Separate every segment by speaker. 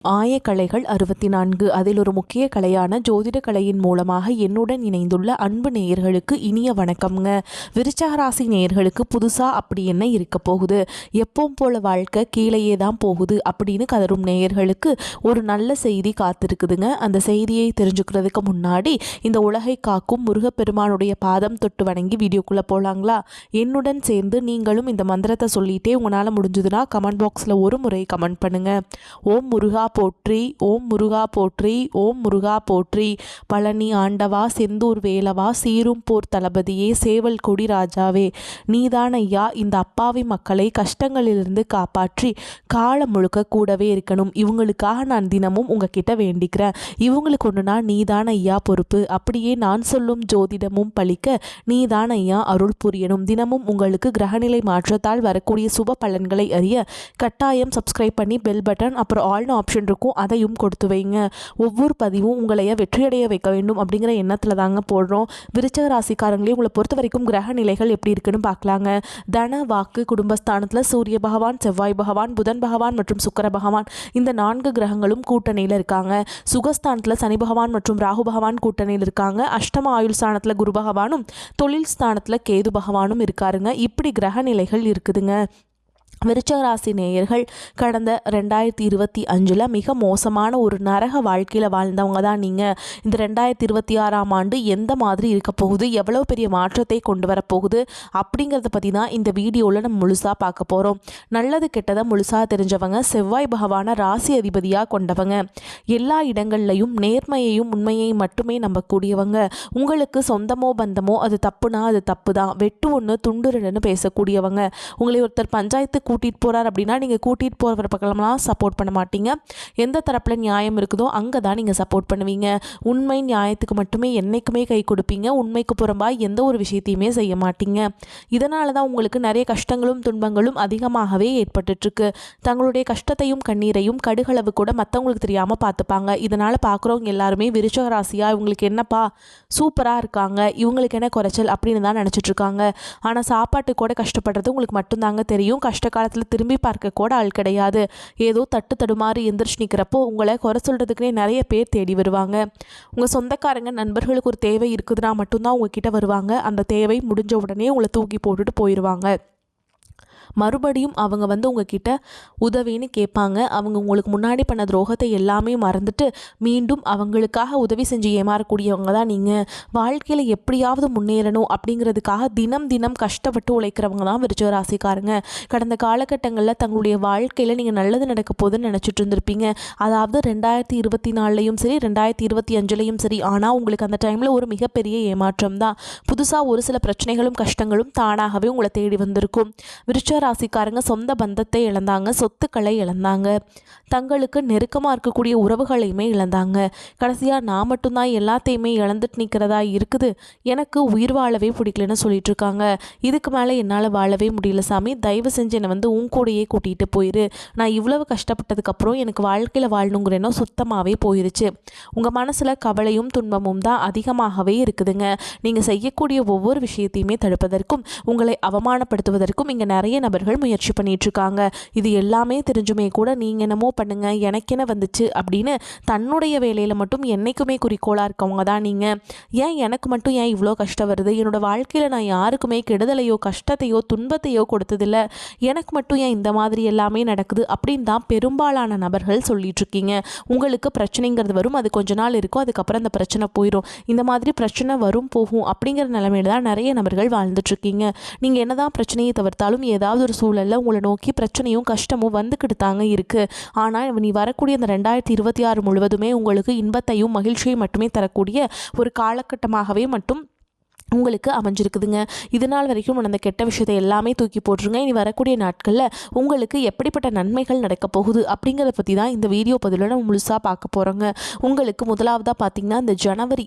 Speaker 1: ஆயக்கலைகள் 64 அதில் ஒரு முக்கிய கலையான ஜோதிட கலையின் மூலமாக என்னுடன் இணைந்துள்ள அன்பு நேயர்களுக்கு இனிய வணக்கம்ங்க. விருச்சக ராசி நேயர்களுக்கு புதுசாக அப்படி என்ன இருக்க போகுது, எப்பவும் போல வாழ்க்கை கீழேயே தான் போகுது அப்படின்னு கதரும் நேயர்களுக்கு ஒரு நல்ல செய்தி காத்திருக்குதுங்க. அந்த செய்தியை தெரிஞ்சுக்கிறதுக்கு முன்னாடி இந்த உலகை காக்கும் முருகப்பெருமானுடைய பாதம் தொட்டு வணங்கி வீடியோக்குள்ளே போகலாங்களா? என்னுடன் சேர்ந்து நீங்களும் இந்த மந்திரத்தை சொல்லிட்டே உங்களால் முடிஞ்சதுன்னா கமெண்ட் பாக்ஸில் ஒரு முறை கமெண்ட் பண்ணுங்கள். ஓம் முருகா போற்றி, ஓம் முருகா போற்றி, ஓம் முருகா போற்றி. பழனி ஆண்டவா, செந்தூர் வேலவா, சீரும் போர் தளபதியே, சேவல் கொடி ராஜாவே, நீதான் ஐயா இந்த அப்பாவி மக்களை கஷ்டங்களிலிருந்து காப்பாற்றி காலம் முழுக்க கூடவே இருக்கணும். இவங்களுக்காக நான் தினமும் உங்ககிட்ட வேண்டிக்கிறேன். இவங்களுக்கு ஒன்றுனா நீதான் ஐயா பொறுப்பு. அப்படியே நான் சொல்லும் ஜோதிடமும் பழிக்க நீதான் ஐயா அருள் புரியணும். தினமும் உங்களுக்கு கிரகநிலை மாற்றத்தால் வரக்கூடிய சுப பலன்களை அறிய கட்டாயம் சப்ஸ்கிரைப் பண்ணி பெல் பட்டன் அப்புறம் ஆல்னு ஆப்ஷன் இருக்கும், அதையும் கொடுத்து வைங்க. ஒவ்வொரு பதிவும் உங்களைய வெற்றியடைய வைக்க வேண்டும் அப்படிங்கிற எண்ணத்தில் தாங்க போடுறோம். விருச்சக ராசிக்காரங்களே, உங்களை பொறுத்த வரைக்கும் கிரக நிலைகள் எப்படி இருக்குன்னு பார்க்கலாங்க. தன வாக்கு குடும்பஸ்தானத்தில் சூரிய பகவான், செவ்வாய் பகவான், புதன் பகவான் மற்றும் சுக்கிர பகவான் இந்த 4 கிரகங்களும் கூட்டணியில் இருக்காங்க. சுகஸ்தானத்தில் சனி பகவான் மற்றும் ராகு பகவான் கூட்டணியில் இருக்காங்க. அஷ்டம ஆயுள் ஸ்தானத்தில் குரு பகவானும், தொழில் ஸ்தானத்தில் கேது பகவானும் இருக்காருங்க. இப்படி கிரக நிலைகள் இருக்குதுங்க. விருச்சக ராசி நேயர்கள் கடந்த 2025 மிக மோசமான ஒரு நரக வாழ்க்கையில் வாழ்ந்தவங்க தான் நீங்கள். இந்த 2026ஆம் ஆண்டு எந்த மாதிரி இருக்க போகுது, எவ்வளோ பெரிய மாற்றத்தை கொண்டு வரப்போகுது அப்படிங்கிறத பற்றி தான் இந்த வீடியோவில் நம்ம முழுசாக பார்க்க போகிறோம். நல்லது கெட்டதை முழுசாக தெரிஞ்சவங்க, செவ்வாய் பகவானை ராசி அதிபதியாக கொண்டவங்க, எல்லா இடங்கள்லையும் நேர்மையையும் உண்மையையும் மட்டுமே நம்பக்கூடியவங்க. உங்களுக்கு சொந்தமோ பந்தமோ அது தப்புனா அது தப்பு தான், வெட்டு ஒன்று துண்டு ரெண்டுன்னு பேசக்கூடியவங்க. உங்களை ஒருத்தர் பஞ்சாயத்து கூட்டிகிட்டு போகிறார் அப்படின்னா நீங்கள் கூட்டிகிட்டு போகிற பக்கம்லாம் சப்போர்ட் பண்ண மாட்டீங்க. எந்த தரப்பில் நியாயம் இருக்குதோ அங்கே தான் நீங்கள் சப்போர்ட் பண்ணுவீங்க. உண்மை நியாயத்துக்கு மட்டுமே என்றைக்குமே கை கொடுப்பீங்க. உண்மைக்கு புறம்பாக எந்த ஒரு விஷயத்தையுமே செய்ய மாட்டீங்க. இதனால தான் உங்களுக்கு நிறைய கஷ்டங்களும் துன்பங்களும் அதிகமாகவே ஏற்பட்டுருக்கு. தங்களுடைய கஷ்டத்தையும் கண்ணீரையும் கடுகளவு கூட மற்றவங்களுக்கு தெரியாமல் பார்த்துப்பாங்க. இதனால் பார்க்குறவங்க எல்லாருமே விருச்சக ராசியாக இவங்களுக்கு என்னப்பா சூப்பராக இருக்காங்க, இவங்களுக்கு என்ன குறைச்சல் அப்படின்னு தான் நினச்சிட்ருக்காங்க. ஆனால் சாப்பாட்டு கூட கஷ்டப்படுறது உங்களுக்கு மட்டும்தாங்க தெரியும். கஷ்ட காலத்தில் திரும்பி பார்க்க கூட ஆள் கிடையாது. ஏதோ தட்டு தடுமாறி எந்திரிச்சு நிற்கிறப்போ உங்களை குறை சொல்கிறதுக்குனே நிறைய பேர் தேடி வருவாங்க. உங்கள் சொந்தக்காரங்க நண்பர்களுக்கு ஒரு தேவை இருக்குதுன்னா மட்டும்தான் உங்ககிட்ட வருவாங்க. அந்த தேவை முடிஞ்ச உடனே உங்களை தூக்கி போட்டுட்டு போயிடுவாங்க. மறுபடியும் அவங்க உங்ககிட்ட உதவின்னு கேட்பாங்க. அவங்க உங்களுக்கு முன்னாடி பண்ண துரோகத்தை எல்லாமே மறந்துட்டு மீண்டும் அவங்களுக்காக உதவி செஞ்சு ஏமாறக்கூடியவங்க தான் நீங்கள். வாழ்க்கையில் எப்படியாவது முன்னேறணும் அப்படிங்கிறதுக்காக தினம் தினம் கஷ்டப்பட்டு உழைக்கிறவங்க தான் விருச்சிக ராசிக்காரங்க. கடந்த காலகட்டங்களில் தங்களுடைய வாழ்க்கையில் நீங்கள் நல்லது நடக்க போகுதுன்னு நினச்சிட்டு இருந்திருப்பீங்க. அதாவது 2024லையும் சரி 2025லையும் சரி. ஆனால் உங்களுக்கு அந்த டைமில் ஒரு மிகப்பெரிய ஏமாற்றம் தான். புதுசாக ஒரு சில பிரச்சனைகளும் கஷ்டங்களும் தானாகவே உங்களை தேடி வந்திருக்கும். விருச்சிக ராசிக்காரங்க சொந்த பந்தத்தை இழந்தாங்க, சொத்துக்களை இழந்தாங்க, தங்களுக்கு நெருக்கமாக இருக்கக்கூடிய உறவுகளையுமே இழந்தாங்க. கடைசியாக நான் மட்டும்தான் எல்லாத்தையுமே இழந்துட்டு நிற்கிறதா இருக்குது, எனக்கு உயிர் வாழவே பிடிக்கலன்னு சொல்லிட்டு இருக்காங்க. இதுக்கு மேலே என்னால் வாழவே முடியல சாமி, தயவு செஞ்சு என்னை உன் கூடையே கூட்டிகிட்டு போயிரு. நான் இவ்வளவு கஷ்டப்பட்டதுக்கப்புறம் எனக்கு வாழ்க்கையில் வாழணுங்கிற எண்ணம் சுத்தமாகவே போயிருச்சு. உங்கள் மனசில் கவலையும் துன்பமும் தான் அதிகமாகவே இருக்குதுங்க. நீங்கள் செய்யக்கூடிய ஒவ்வொரு விஷயத்தையுமே தடுப்பதற்கும் உங்களை அவமானப்படுத்துவதற்கும் இங்கே நிறைய நபர்கள் முயற்சி பண்ணிட்டு இருக்காங்க. இது எல்லாமே தெரிஞ்சுமே கூட நீங்க என்னமோ பண்ணுங்க, எனக்கு என்ன வந்துச்சு அப்படின்னு தன்னுடைய வேலையில மட்டும் என்னைக்குமே குறிக்கோளா இருக்கவங்க தான் நீங்க. ஏன் எனக்கு மட்டும் ஏன் இவ்வளோ கஷ்டம் வருது, என்னோட வாழ்க்கையில நான் யாருக்குமே கெடுதலையோ கஷ்டத்தையோ துன்பத்தையோ கொடுத்ததில்ல, எனக்கு மட்டும் ஏன் இந்த மாதிரி எல்லாமே நடக்குது அப்படின்னு தான் பெரும்பாலான நபர்கள் சொல்லிட்டு இருக்கீங்க. உங்களுக்கு பிரச்சனைங்கிறது வரும், அது கொஞ்ச நாள் இருக்கும், அதுக்கப்புறம் அந்த பிரச்சனை போயிடும். இந்த மாதிரி பிரச்சனை வரும் போகும் அப்படிங்கிற நிலைமையில தான் நிறைய நபர்கள் வாழ்ந்துட்டு இருக்கீங்க. நீங்க என்னதான் பிரச்சனையை தவிர்த்தாலும் ஏதாவது ஒரு சூழலில் உங்களை நோக்கி பிரச்சனையும் கஷ்டமும் வந்துக்கிட்டு தாங்க இருக்குது. ஆனால் நீ வரக்கூடிய அந்த 2026 முழுவதுமே உங்களுக்கு இன்பத்தையும் மகிழ்ச்சியையும் மட்டுமே தரக்கூடிய ஒரு காலகட்டமாகவே மட்டும் உங்களுக்கு அமைஞ்சிருக்குதுங்க. இதனால் வரைக்கும் அந்த கெட்ட விஷயத்தை எல்லாமே தூக்கி போட்டுருங்க. இனி வரக்கூடிய நாட்களில் உங்களுக்கு எப்படிப்பட்ட நன்மைகள் நடக்க போகுது அப்படிங்கிறத பற்றி தான் இந்த வீடியோ பதிவில் நம்ம முழுசாக பார்க்க போகிறோங்க. உங்களுக்கு முதலாவதாக பார்த்திங்கன்னா இந்த ஜனவரி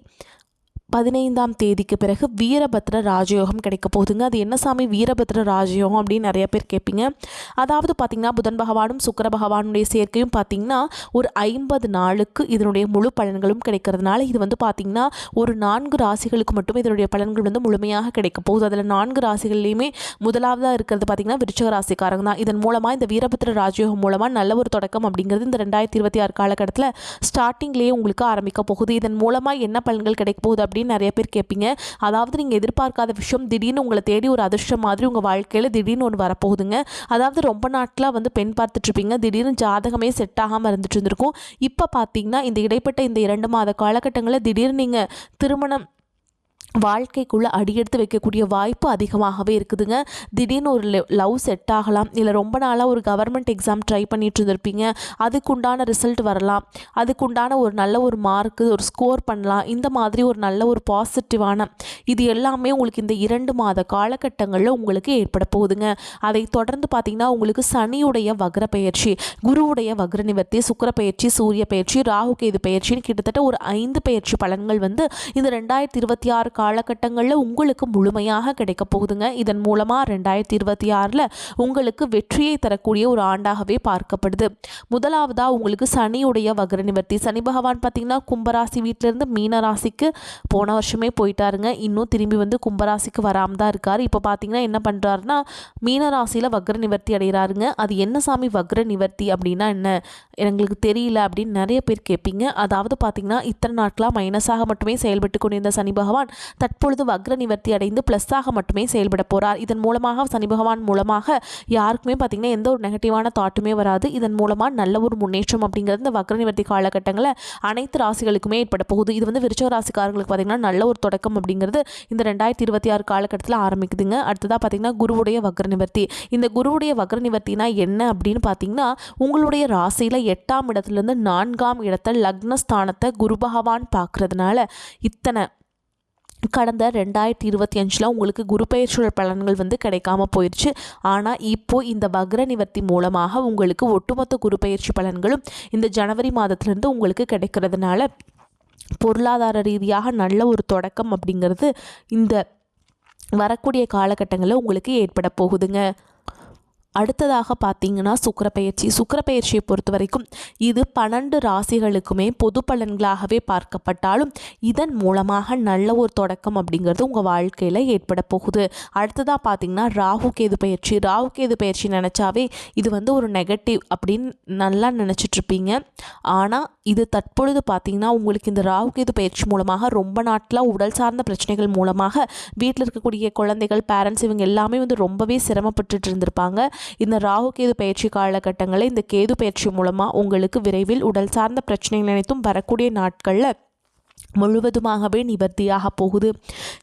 Speaker 1: 15ஆம் தேதிக்கு பிறகு வீரபத்ர ராஜயோகம் கிடைக்க போகுதுங்க. அது என்ன சாமி வீரபத்ர ராஜயோகம் அப்படின்னு நிறைய பேர் கேட்பீங்க. அதாவது பார்த்திங்கன்னா புதன் பகவானும் சுக்கிர பகவானுடைய சேர்க்கையும் பார்த்திங்கன்னா ஒரு 50 நாளுக்கு இதனுடைய முழு பலன்களும் கிடைக்கிறதுனால இது வந்து பார்த்திங்கன்னா ஒரு 4 ராசிகளுக்கு மட்டும் இதனுடைய பலன்கள் வந்து முழுமையாக கிடைக்க போகுது. அதில் 4 ராசிகள்லையுமே முதலாவதாக இருக்கிறது பார்த்திங்கன்னா விருச்சிக ராசிக்காரங்க தான். இதன் மூலமாக இந்த வீரபத்ர ராஜயோகம் மூலமாக நல்ல ஒரு தொடக்கம் அப்படிங்கிறது இந்த 2026 காலகட்டத்தில் ஸ்டார்டிங்லேயே உங்களுக்கு ஆரம்பிக்க போகுது. இதன் மூலமாக என்ன பலன்கள் கிடைக்க போகுது அப்படின்னு நிறைய பேர் கேட்பீங்க. அதாவது நீங்கள் எதிர்பார்க்காத விஷயம் திடீர்னு உங்களை தேடி ஒரு அதிர்ஷ்டம் மாதிரி உங்கள் வாழ்க்கையில் திடீர்னு ஒன்று வரப்போகுதுங்க. அதாவது ரொம்ப நாட்களாக வந்து பெண் பார்த்துட்ருப்பீங்க, திடீர்னு ஜாதகமே செட் ஆகாமல் இருந்துட்டு இருந்திருக்கும். இப்போ பார்த்தீங்கன்னா இந்த இடைப்பட்ட இந்த 2 மாத காலகட்டங்களில் திடீர்னு நீங்கள் திருமணம் வாழ்க்கைக்குள்ளே அடியெடுத்து வைக்கக்கூடிய வாய்ப்பு அதிகமாகவே இருக்குதுங்க. திடீர்னு ஒரு லவ் செட் ஆகலாம், இல்லை ரொம்ப நாளாக ஒரு கவர்மெண்ட் எக்ஸாம் ட்ரை பண்ணிட்டு இருந்திருப்பீங்க, அதுக்குண்டான ரிசல்ட் வரலாம், அதுக்குண்டான ஒரு நல்ல ஒரு மார்க்கு ஒரு ஸ்கோர் பண்ணலாம். இந்த மாதிரி ஒரு நல்ல ஒரு பாசிட்டிவான இது எல்லாமே உங்களுக்கு இந்த 2 மாத காலகட்டங்களில் உங்களுக்கு ஏற்பட போகுதுங்க. அதை தொடர்ந்து பார்த்திங்கன்னா உங்களுக்கு சனியுடைய வக்ர பயிற்சி, குருவுடைய வக்ர நிவர்த்தி, சுக்கிர பயிற்சி, சூரிய பயிற்சி, ராகு கேது பயிற்சின்னு கிட்டத்தட்ட ஒரு 5 பயிற்சி பலன்கள் வந்து இந்த 2026 காலகட்டங்களில் உங்களுக்கு முழுமையாக கிடைக்க போகுதுங்க. இதன் மூலமாக 2026 உங்களுக்கு வெற்றியை தரக்கூடிய ஒரு ஆண்டாகவே பார்க்கப்படுது. முதலாவதாக உங்களுக்கு சனியுடைய வக்ர நிவர்த்தி. சனி பகவான் பார்த்திங்கன்னா கும்பராசி வீட்டிலேருந்து மீன ராசிக்கு போன வருஷமே போயிட்டாருங்க. இன்னும் திரும்பி வந்து கும்பராசிக்கு வராமல் தான் இருக்கார். இப்போ பார்த்திங்கன்னா என்ன பண்ணுறாருன்னா மீன ராசியில் வக்ர நிவர்த்தி அடைகிறாருங்க. அது என்ன சாமி வக்ர நிவர்த்தி அப்படின்னா என்ன எங்களுக்கு தெரியல அப்படின்னு நிறைய பேர் கேட்பீங்க. அதாவது பார்த்திங்கன்னா இத்தனை நாட்களாக மைனஸாக மட்டுமே செயல்பட்டு கொண்டிருந்த சனி பகவான் தற்பொழுது வக்ர நிவர்த்தி அடைந்து ப்ளஸ்ஸாக மட்டுமே செயல்பட போகிறார். இதன் மூலமாக சனி பகவான் மூலமாக யாருக்குமே பார்த்திங்கன்னா எந்த ஒரு நெகட்டிவான தாட்டுமே வராது. இதன் மூலமாக நல்ல ஒரு முன்னேற்றம் அப்படிங்கிறது இந்த வக்ர நிவர்த்தி காலகட்டங்களில் அனைத்து ராசிகளுக்குமே ஏற்பட போகுது. இது வந்து விருச்சிக ராசிக்காரர்களுக்கு பார்த்திங்கன்னா நல்ல ஒரு தொடக்கம் அப்படிங்கிறது இந்த 2026 காலகட்டத்தில் ஆரம்பிக்குதுங்க. அடுத்ததாக பார்த்திங்கன்னா குருவுடைய வக்ர நிவர்த்தி. இந்த குருவுடைய வக்ர நிவர்த்தினா என்ன அப்படின்னு பார்த்திங்கன்னா உங்களுடைய ராசியில் 8ஆம் இடத்துலேருந்து 4ஆம் இடத்தை லக்னஸ்தானத்தை குரு பகவான் பார்க்கறதுனால இத்தனை கடந்த 2025 உங்களுக்கு குரு பயிற்சியோட பலன்கள் வந்து கிடைக்காம போயிடுச்சு. ஆனால் இப்போது இந்த வக்ர நிவர்த்தி மூலமாக உங்களுக்கு ஒட்டுமொத்த குரு பயிற்சி பலன்களும் இந்த ஜனவரி மாதத்துலேருந்து உங்களுக்கு கிடைக்கிறதுனால பொருளாதார ரீதியாக நல்ல ஒரு தொடக்கம் அப்படிங்கிறது இந்த வரக்கூடிய காலகட்டங்களில் உங்களுக்கு ஏற்பட போகுதுங்க. அடுத்ததாக பார்த்தீங்கன்னா சுக்கிர பயிற்சியை பொறுத்த வரைக்கும் இது 12 ராசிகளுக்குமே பொது பலன்களாகவே பார்க்கப்பட்டாலும் இதன் மூலமாக நல்ல ஒரு தொடக்கம் அப்படிங்கிறது உங்கள் வாழ்க்கையில் ஏற்பட போகுது. அடுத்ததாக பார்த்தீங்கன்னா ராகு கேது பயிற்சி நினச்சாவே இது வந்து ஒரு நெகட்டிவ் அப்படின்னு நல்லா நினச்சிட்ருப்பீங்க. ஆனால் இது தற்பொழுது பார்த்தீங்கன்னா உங்களுக்கு இந்த ராகு கேது பயிற்சி மூலமாக ரொம்ப நாட்களாக உடல் சார்ந்த பிரச்சனைகள் மூலமாக வீட்டில் இருக்கக்கூடிய குழந்தைகள் பேரண்ட்ஸ் இவங்க எல்லாமே வந்து ரொம்பவே சிரமப்பட்டுட்டு இருந்திருப்பாங்க. இந்த ராகு கேது பயிற்சி காலகட்டங்களில் இந்த கேது பயிற்சி மூலமாக உங்களுக்கு விரைவில் உடல் சார்ந்த பிரச்சனைகள் அனைத்தும் வரக்கூடிய நாட்களில் முழுவதுமாகவே நிவர்த்தியாக போகுது.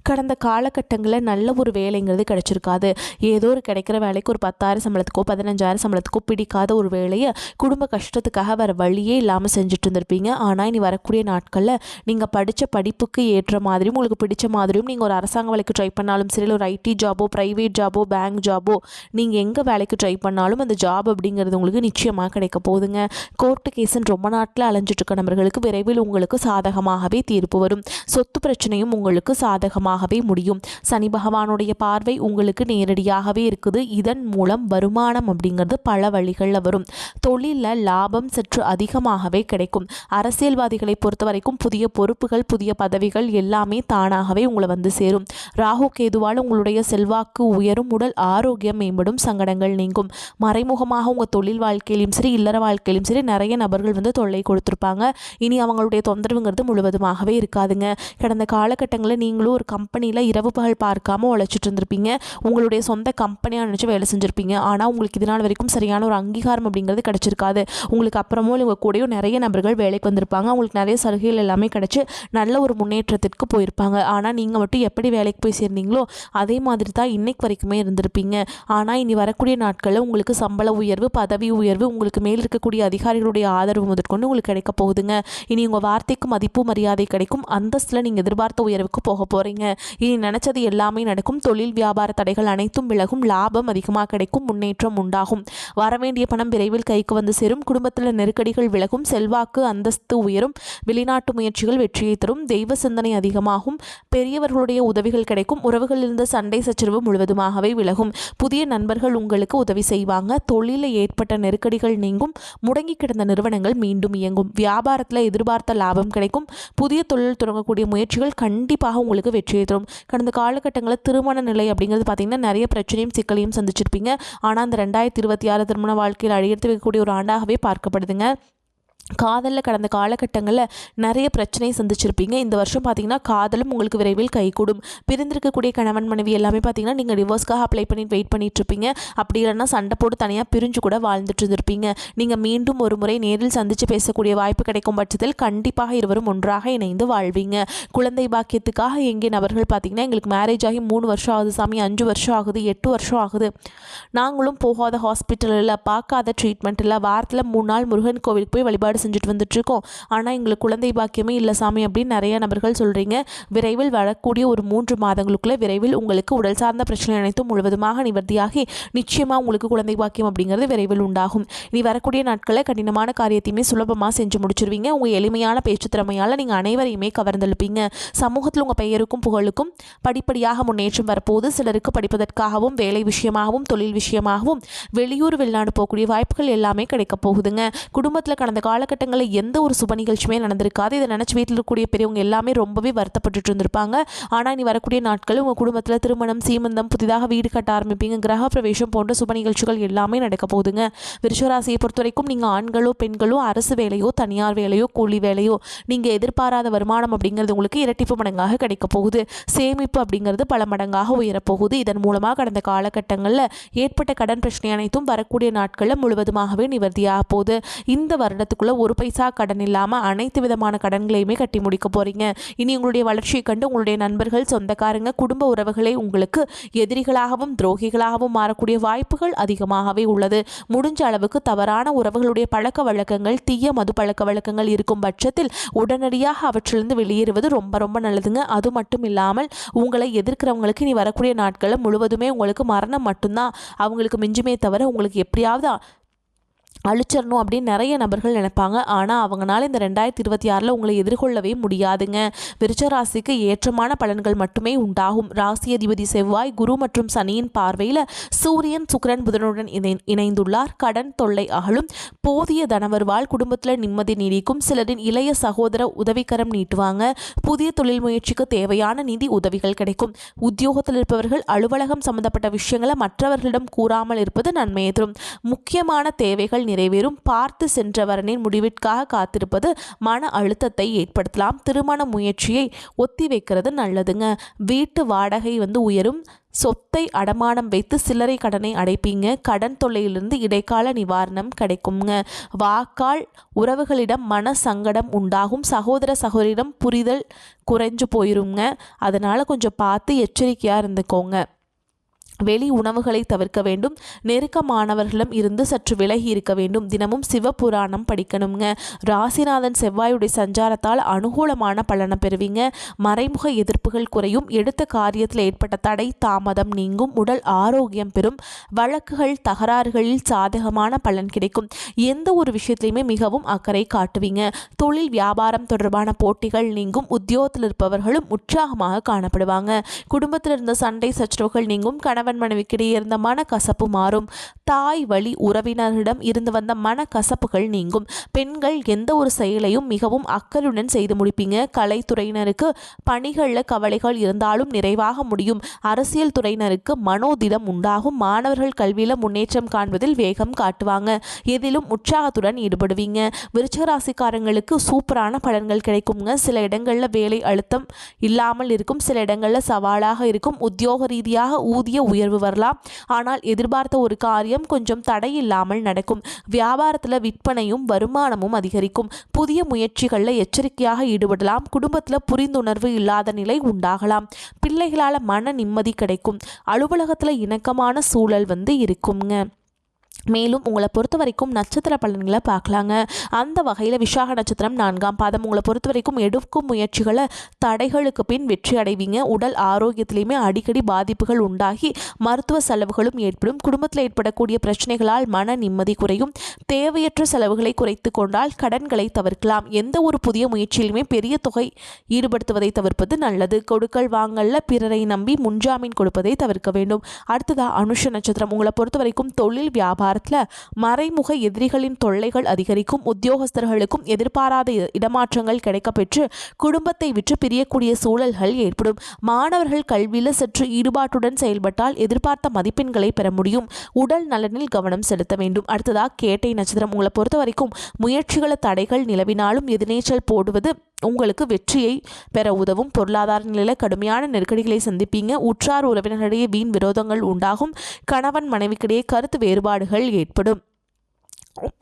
Speaker 1: கடந்த காலகட்டங்களில் நல்ல ஒரு வேலைங்கிறது கிடைச்சிருக்காது. ஏதோ ஒரு கிடைக்கிற வேலைக்கு ஒரு 10,000 சம்பளத்துக்கோ 15,000 சம்பளத்துக்கோ பிடிக்காத ஒரு வேலையை குடும்ப கஷ்டத்துக்காக வேறு வழியே இல்லாமல் செஞ்சுட்டு இருந்திருப்பீங்க. ஆனால் இனி வரக்கூடிய நாட்களில் நீங்கள் படித்த படிப்புக்கு ஏற்ற மாதிரியும் உங்களுக்கு பிடிச்ச மாதிரியும் நீங்கள் ஒரு அரசாங்க வேலைக்கு ட்ரை பண்ணாலும் சரி, ஒரு ஐடி ஜாபோ ப்ரைவேட் ஜாபோ பேங்க் ஜாபோ நீங்கள் எங்கே வேலைக்கு ட்ரை பண்ணாலும் அந்த ஜாப் அப்படிங்கிறது உங்களுக்கு நிச்சயமாக கிடைக்க போகுதுங்க. கோர்ட்டு கேஸுன்னு ரொம்ப நாட்டில் அலைஞ்சிட்டு இருக்க நபர்களுக்கு விரைவில் உங்களுக்கு சாதகமாகவே தீர்ப்பு வரும். சொத்து பிரச்சனையும் உங்களுக்கு சாதகமாகவே முடியும். சனி பகவானுடைய பார்வை உங்களுக்கு நேரடியாகவே இருக்குது. இதன் மூலம் வருமானம் அப்படிங்கிறது பல வழிகளில் வரும். தொழிலில் லாபம் சற்று அதிகமாகவே கிடைக்கும். அரசியல்வாதிகளை பொறுத்த வரைக்கும் புதிய பொறுப்புகள் புதிய பதவிகள் எல்லாமே தானாகவே உங்களை வந்து சேரும். ராகு கேதுவால் உங்களுடைய செல்வாக்கு உயரும், உடல் ஆரோக்கியம் மேம்படும், சங்கடங்கள் நீங்கும். மறைமுகமாக உங்கள் தொழில் வாழ்க்கையிலும் சரி இல்லற வாழ்க்கையிலும் சரி நிறைய நபர்கள் வந்து தொல்லை கொடுத்துருப்பாங்க. இனி அவங்களுடைய தொந்தரவுங்கிறது முழுவதுமாகவே இருக்காதுங்க. கடந்த காலகட்டங்களில் நீங்களும் ஒரு கம்பெனியில் இரவு பகல் பார்க்காம உழைச்சிட்டு இருந்திருப்பீங்க. உங்களுடைய சொந்த கம்பெனியாக நினச்சி வேலை செஞ்சுருப்பீங்க. ஆனால் உங்களுக்கு இதனால் வரைக்கும் சரியான ஒரு அங்கீகாரம் அப்படிங்கிறது கிடைச்சிருக்காது. உங்களுக்கு அப்புறமும் உங்கள் கூடயும் நிறைய நபர்கள் வேலைக்கு வந்திருப்பாங்க. உங்களுக்கு நிறைய சலுகைகள் எல்லாமே கிடைச்சி நல்ல ஒரு முன்னேற்றத்திற்கு போயிருப்பாங்க. ஆனால் நீங்கள் மட்டும் எப்படி வேலைக்கு போய் சேர்ந்தீங்களோ அதே மாதிரி தான் இன்னைக்கு வரைக்குமே இருந்திருப்பீங்க. ஆனால் இனி வரக்கூடிய நாட்களில் உங்களுக்கு சம்பள உயர்வு பதவி உயர்வு உங்களுக்கு மேல் இருக்கக்கூடிய அதிகாரிகளுடைய ஆதரவு முதற்கொண்டு உங்களுக்கு கிடைக்க போகுதுங்க. இனி உங்கள் வார்த்தைக்கு மதிப்பு மரியாதை கிடைக்கும். கிடைக்கும். அந்தஸ்தில் நீங்கள் எதிர்பார்த்த உயர்வுக்கு போக போகிறீங்க. இனி நினச்சது எல்லாமே நடக்கும். தொழில் வியாபார தடைகள் அனைத்தும் விலகும். லாபம் அதிகமாக கிடைக்கும். முன்னேற்றம் உண்டாகும். வரவேண்டிய பணம் விரைவில் கைக்கு வந்து சேரும். குடும்பத்தில் நெருக்கடிகள் விலகும். செல்வாக்கு அந்தஸ்து உயரும். வெளிநாட்டு முயற்சிகள் வெற்றியை தரும். தெய்வ சிந்தனை அதிகமாகும். பெரியவர்களுடைய உதவிகள் கிடைக்கும். உறவுகளில் இருந்த சண்டை சச்சரவு முழுவதுமாகவே விலகும். புதிய நண்பர்கள் உங்களுக்கு உதவி செய்வாங்க. தொழிலில் ஏற்பட்ட நெருக்கடிகள் நீங்கும். முடங்கி கிடந்த நிறுவனங்கள் மீண்டும் இயங்கும். வியாபாரத்தில் எதிர்பார்த்த லாபம் கிடைக்கும். புதிய தொழில் தொடங்கக்கூடிய முயற்சிகள் கண்டிப்பாக உங்களுக்கு வெற்றியை தரும். கடந்த காலகட்டங்களில் திருமண நிலை அப்படிங்கிறது பார்த்தீங்கன்னா நிறைய பிரச்சனையும் சிக்கலையும் சந்திச்சிருப்பீங்க. ஆனால் அந்த 2026 திருமண வாழ்க்கையில் அடியெடுத்து வைக்கக்கூடிய ஒரு ஆண்டாகவே பார்க்கப்படுதுங்க. காதலில் கடந்த காலகட்டங்களில் நிறைய பிரச்சனையை சந்திச்சிருப்பீங்க. இந்த வருஷம் பார்த்தீங்கன்னா காதலும் உங்களுக்கு விரைவில் கைகூடும். பிரிந்திருக்கக்கூடிய கணவன் மனைவி எல்லாமே பார்த்தீங்கன்னா நீங்கள் டிவோர்ஸ்க்காக அப்ளை பண்ணிட்டு வெயிட் பண்ணிட்டு இருப்பீங்க. அப்படி இல்லைன்னா சண்டை போட்டு தனியாக பிரிஞ்சு கூட வாழ்ந்துட்டு இருந்திருப்பீங்க. நீங்கள் மீண்டும் ஒரு முறை நேரில் சந்தித்து பேசக்கூடிய வாய்ப்பு கிடைக்கும் பட்சத்தில் கண்டிப்பாக இருவரும் ஒன்றாக இணைந்து வாழ்வீங்க. குழந்தை பாக்கியத்துக்காக எங்கே நபர்கள் பார்த்தீங்கன்னா எங்களுக்கு மேரேஜ் ஆகி 3 வருஷம் ஆகுது சாமி, 5 வருஷம் ஆகுது, 8 வருஷம் ஆகுது, நாங்களும் போகாத ஹாஸ்பிட்டலில் பார்க்காத ட்ரீட்மெண்ட் இல்லை, வாரத்தில் 3 நாள் முருகன் கோவிலுக்கு போய் வழிபாடு செஞ்சுட்டு வந்துட்டுருக்கோம், ஆனால் எங்களுக்கு குழந்தை பாக்கியமே இல்லை சாமி அப்படின்னு நிறைய நபர்கள் சொல்கிறீங்க. விரைவில் வரக்கூடிய ஒரு 3 மாதங்களுக்குள்ளே விரைவில் உங்களுக்கு உடல் சார்ந்த பிரச்சனை அனைத்தும் முழுவதுமாக நிவர்த்தியாகி நிச்சயமாக உங்களுக்கு குழந்தை பாக்கியம் அப்படிங்கிறது விரைவில் உண்டாகும். இனி வரக்கூடிய நாட்களில் கடினமான காரியத்தையுமே சுலபமாக செஞ்சு முடிச்சிருவீங்க. உங்கள் எளிமையான பேச்சு திறமையால் நீங்கள் அனைவரையுமே கவர்ந்தெழுப்பீங்க. சமூகத்தில் உங்கள் பெயருக்கும் புகழுக்கும் படிப்படியாக முன்னேற்றம் வரப்போது. சிலருக்கு படிப்பதற்காகவும் வேலை விஷயமாகவும் தொழில் விஷயமாகவும் வெளியூர் வெளிநாடு போகக்கூடிய வாய்ப்புகள் எல்லாமே கிடைக்க போகுதுங்க. குடும்பத்தில் கடந்த காலகட்டங்களில் எந்த ஒரு சுப நிகழ்ச்சியுமே நடந்திருக்காது. இதை நினச்சி வீட்டில் இருக்கக்கூடிய பெரியவங்க எல்லாமே ரொம்பவே வருத்தப்பட்டு இருந்திருப்பாங்க. ஆனால் இனி வரக்கூடிய நாட்கள் உங்கள் குடும்பத்தில் திருமணம், சீமந்தம், புதிதாக வீடு கட்ட ஆரம்பிப்பீங்க. கிரக பிரவேசம் போன்ற சுப நிகழ்ச்சிகள் எல்லாமே நடக்க போகுதுங்க. விருச்சிகராசியை பொறுத்த வரைக்கும் நீங்கள் ஆண்களோ பெண்களோ அரசு வேலையோ தனியார் வேலையோ கூலி வேலையோ நீங்கள் எதிர்பாராத வருமானம் அப்படிங்கிறது உங்களுக்கு இரட்டிப்பு மடங்காக கிடைக்க போகுது. சேமிப்பு அப்படிங்கிறது பல மடங்காக உயரப்போகுது. இதன் மூலமாக கடந்த காலகட்டங்களில் ஏற்பட்ட கடன் பிரச்சனை அனைத்தும் வரக்கூடிய நாட்களில் முழுவதுமாகவே நிவர்த்தியாக போகுது. இந்த வருடத்துக்குள்ள ஒரு பைசா கடன் இல்லாமல் அனைத்து விதமான கடன்களையுமே கட்டி முடிக்க போறீங்க. இனி உங்களுடைய வளர்ச்சியை கண்டு உங்களுடைய நண்பர்கள், சொந்தக்காரங்க, குடும்ப உறவுகளை உங்களுக்கு எதிரிகளாகவும் துரோகிகளாகவும் மாறக்கூடிய வாய்ப்புகள் அதிகமாகவே உள்ளது. முடிஞ்ச அளவுக்கு தவறான உறவுகளுடைய பழக்க வழக்கங்கள், தீய மது பழக்க வழக்கங்கள் இருக்கும் பட்சத்தில் உடனடியாக அவற்றிலிருந்து வெளியேறுவது ரொம்ப ரொம்ப நல்லதுங்க. அது மட்டும் இல்லாமல் உங்களை எதிர்க்கிறவங்களுக்கு இனி வரக்கூடிய நாட்களில் முழுவதுமே உங்களுக்கு மரணம் மட்டும்தான் அவங்களுக்கு மிஞ்சுமே தவிர உங்களுக்கு எப்படியாவது அழிச்சிடணும் அப்படின்னு நிறைய நபர்கள் நினைப்பாங்க. ஆனால் அவங்களால இந்த 2026 உங்களை எதிர்கொள்ளவே முடியாதுங்க. விருச்சிக ராசிக்கு ஏற்றமான பலன்கள் மட்டுமே உண்டாகும். ராசி அதிபதி செவ்வாய், குரு மற்றும் சனியின் பார்வையில் சூரியன், சுக்கிரன், புதனுடன் இணைந்துள்ளார். கடன் தொல்லை அகலும். போதிய தனவருவால் குடும்பத்தில் நிம்மதி நீடிக்கும். சிலரின் இளைய சகோதர உதவிக்கரம் நீட்டுவாங்க. புதிய தொழில் முயற்சிக்கு தேவையான நிதி உதவிகள் கிடைக்கும். உத்தியோகத்தில் இருப்பவர்கள் அலுவலகம் சம்பந்தப்பட்ட விஷயங்களை மற்றவர்களிடம் கூறாமல் இருப்பது நன்மையை தரும். முக்கியமான தேவைகள் நிறைவேறும். பார்த்து சென்றவரனின் முடிவிற்காக காத்திருப்பது மன அழுத்தத்தை ஏற்படுத்தலாம். திருமண முயற்சியை ஒத்தி வைக்கிறது நல்லதுங்க. வீட்டு வாடகை உயரும். சொத்தை அடமானம் வைத்து சில்லறை கடனை அடைப்பீங்க. கடன் தொல்லையிலிருந்து இடைக்கால நிவாரணம் கிடைக்குங்க. வாக்கால் உறவுகளிடம் மன சங்கடம் உண்டாகும். சகோதர சகோதரிடம் புரிதல் குறைஞ்சு போயிருங்க. அதனால கொஞ்சம் பார்த்து எச்சரிக்கையாக இருந்துக்கோங்க. வெளி உணவுகளை தவிர்க்க வேண்டும். நெருக்கமானவர்களிடம் இருந்து சற்று விலகி இருக்க வேண்டும். தினமும் சிவபுராணம் படிக்கணுங்க. ராசிநாதன் செவ்வாயுடைய சஞ்சாரத்தால் அனுகூலமான பலனை பெறுவீங்க. மறைமுக எதிர்ப்புகள் குறையும். எடுத்த காரியத்தில் ஏற்பட்ட தடை தாமதம் நீங்கும். உடல் ஆரோக்கியம் பெறும். வழக்குகள் தகராறுகளில் சாதகமான பலன் கிடைக்கும். எந்த ஒரு விஷயத்திலையுமே மிகவும் அக்கறை காட்டுவீங்க. தொழில் வியாபாரம் தொடர்பான போட்டிகள் நீங்கும். உத்தியோகத்தில் இருப்பவர்களும் உற்சாகமாக காணப்படுவாங்க. குடும்பத்தில் இருந்த சண்டை சச்சரவுகள் நீங்கும். கணவன் மனைவிக்கிடையே இருந்த மனக்கசப்பு மாறும். தாய் வழி உறவினரிடம் இருந்து வந்த மனக்கசப்புகள் நீங்கும். பெண்கள் எந்த ஒரு செயலையும் மிகவும் அக்கறையுடன் செய்து முடிப்பீங்க. கலைத்துறையினருக்கு பணிகளில் கவலைகள் இருந்தாலும் நிறைவாக முடியும். அரசியல் துறையினருக்கு மனோதிடம் உண்டாகும். மாணவர்கள் கல்வியில் முன்னேற்றம் காண்பதில் வேகம் காட்டுவாங்க. எதிலும் உற்சாகத்துடன் ஈடுபடுவீங்க. விருச்சிக ராசிக்காரங்களுக்கு சூப்பரான பலன்கள் கிடைக்குங்க. சில இடங்களில் வேலை அழுத்தம் இல்லாமல் இருக்கும். சில இடங்களில் சவாலாக இருக்கும். உத்தியோக ரீதியாக ஊதிய உயர்வு வரலாம். ஆனால் எதிர்பார்த்த ஒரு காரியம் கொஞ்சம் தடையில்லாமல் நடக்கும். வியாபாரத்தில் விற்பனையும் வருமானமும் அதிகரிக்கும். புதிய முயற்சிகளில் எச்சரிக்கையாக ஈடுபடலாம். குடும்பத்தில் புரிந்துணர்வு இல்லாத நிலை உண்டாகலாம். பிள்ளைகளால் மன நிம்மதி கிடைக்கும். அலுவலகத்தில் இணக்கமான சூழல் இருக்குங்க. மேலும் உங்களை பொறுத்த வரைக்கும் நட்சத்திர பலன்களை பார்க்கலாங்க. அந்த வகையில் விசாக நட்சத்திரம் 4ஆம் பாதம். உங்களை பொறுத்த வரைக்கும் எடுக்கும் முயற்சிகளை தடைகளுக்கு பின் வெற்றி அடைவீங்க. உடல் ஆரோக்கியத்திலையுமே அடிக்கடி பாதிப்புகள் உண்டாகி மருத்துவ செலவுகளும் ஏற்படும். குடும்பத்தில் ஏற்படக்கூடிய பிரச்சனைகளால் மன நிம்மதி குறையும். தேவையற்ற செலவுகளை குறைத்து கொண்டால் கடன்களை தவிர்க்கலாம். எந்த ஒரு புதிய முயற்சியிலுமே பெரிய தொகை ஈடுபடுத்துவதை தவிர்ப்பது நல்லது. கொடுக்கல் வாங்கல்ல பிறரை நம்பி முன்ஜாமீன் கொடுப்பதை தவிர்க்க வேண்டும். அடுத்ததா அனுஷ நட்சத்திரம். உங்களை பொறுத்த வரைக்கும் தொழில் வியாபாரத்தில் மறைமுக எதிரிகளின் தொல்லைகள் அதிகரிக்கும். உத்தியோகஸ்தர்களுக்கும் எதிர்பாராத இடமாற்றங்கள் கிடைக்கப்பெற்று குடும்பத்தை விட்டு பிரியக்கூடிய சூழல்கள் ஏற்படும். மாணவர்கள் கல்வியில் சற்று ஈடுபாட்டுடன் செயல்பட்டால் எதிர்பார்த்த மதிப்பெண்களை பெற முடியும். உடல் நலனில் கவனம் செலுத்த வேண்டும். அடுத்ததா கேட்டை நட்சத்திரம். உங்களை பொறுத்த வரைக்கும் முயற்சிகள தடைகள் நிலவினாலும் எதிர்நீச்சல் போடுவது உங்களுக்கு வெற்றியை பெற உதவும். பொருளாதார நிலையில் கடுமையான நெருக்கடிகளை சந்திப்பீங்க. உற்றார் உறவினர்களிடையே வீண் விரோதங்கள் உண்டாகும். கணவன் மனைவிக்கிடையே கருத்து வேறுபாடுகள் ஏற்படும்.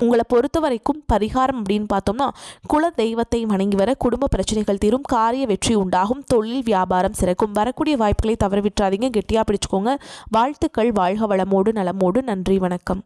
Speaker 1: உங்களை பொறுத்த வரைக்கும் பரிகாரம் அப்படின்னு பார்த்தோம்னா குல தெய்வத்தை வணங்கி வர குடும்ப பிரச்சனைகள் தீரும். காரிய வெற்றி உண்டாகும். தொழில் வியாபாரம் சிறக்கும். வரக்கூடிய வாய்ப்புகளை தவற விட்டுறாதீங்க. கெட்டியாக பிடிச்சுக்கோங்க. வாழ்த்துக்கள். வாழ்க வளமோடு நலமோடு. நன்றி, வணக்கம்.